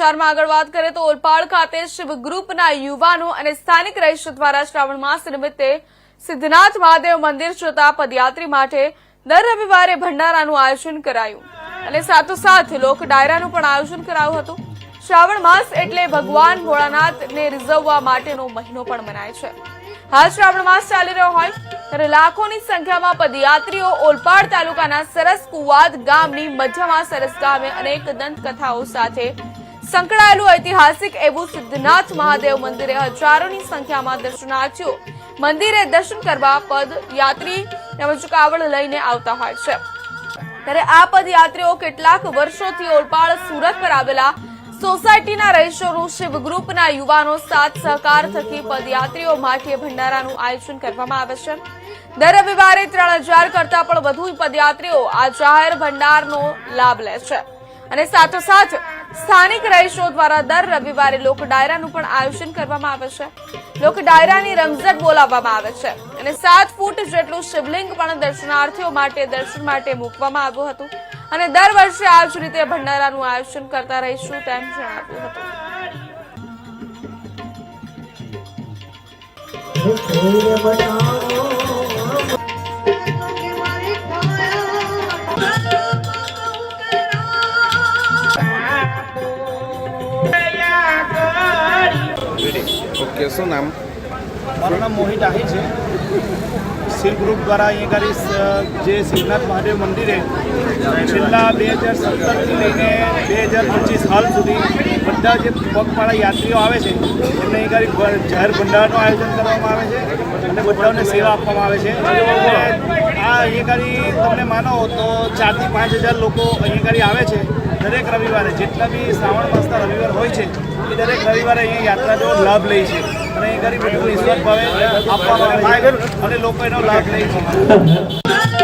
સમાચારમાં આગળ વાત કરીએ તો ઓલપાડ ખાતે શિવ ગ્રુપના યુવાનો અને સ્થાનિક રહીશો દ્વારા શ્રાવણ માસ નિમિત્તે સિદ્ધનાથ મહાદેવ મંદિર જતા પદયાત્રી માટે દર રવિવારે ભંડારાનું આયોજન કરાયું અને સાથોસાથ લોક ડાયરાનું પણ આયોજન કરાયું હતું। શ્રાવણ માસ એટલે ભગવાન ભોળાનાથને રીઝવવા માટેનો મહિનો પણ મનાય છે। હાલ શ્રાવણ માસ ચાલી રહ્યો હોય ત્યારે લાખોની સંખ્યામાં પદયાત્રીઓ ઓલપાડ તાલુકાના સરસ કુવાદ ગામની મધ્યમાં સરસ ગામે અનેક દંતકથાઓ સાથે સંકળાયેલું ઐતિહાસિક એવું સિદ્ધનાથ મહાદેવ મંદિરે હજારોની સંખ્યામાં દર્શનાર્થીઓ મંદિરે દર્શન કરવા પદયાત્રી તેમજ કાવડ લઈને આવતા હોય છે। ત્યારે આ પદયાત્રીઓ કેટલાક વર્ષોથી ઓલપાડ સુરત પર આવેલા સોસાયટીના રહીશોનું શિવ ગ્રુપના યુવાનો સાથ સહકાર થકી પદયાત્રીઓ માટે ભંડારાનું આયોજન કરવામાં આવે છે। દર રવિવારે 3000 કરતા પણ વધુ પદયાત્રીઓ આ જાહેર ભંડારનો લાભ લે છે અને સાથોસાથ સ્થાનિક રહીશો દ્વારા દર રવિવારે લોક ડાયરાનું પણ આયોજન કરવામાં આવે છે। લોક ડાયરાની રમઝટ બોલાવવામાં આવે છે અને 7 ફૂટ જેટલું શિવલિંગ પણ દર્શનાર્થીઓ માટે દર્શન માટે મૂકવામાં આવ્યું હતું અને દર વર્ષે આ જ રીતે ભંડારાનું આયોજન કરતા રહીશું તેમ જણાવ્યું હતું। ओके શું નામ? મારું નામ મોહિત આહિર છે। શિવ ગ્રુપ દ્વારા અહીંયા ગાડી જે સિદ્ધનાથ મહાદેવ મંદિરે છેલ્લા 2017થી લઈને 2025 હાલ સુધી બધા જે પગપાળા યાત્રીઓ આવે છે એમને અહીં ગાડી જાહેર ભંડારનું આયોજન કરવામાં આવે છે અને બધાને સેવા આપવામાં આવે છે। આ અહીંયા ગાડી તમને માનો તો 4 થી 5000 લોકો અહીંયા ગાડી આવે છે દરેક રવિવારે। જેટલા બી શ્રાવણ માસના રવિવાર હોય છે એ દરેક રવિવારે અહીંયા યાત્રાનો લાભ લે છે અને અહીં ગાડી બધું નિઃસ્વાર્થ ભાવે આપવામાં આવે છે અને લોકો એનો લાભ લે છે।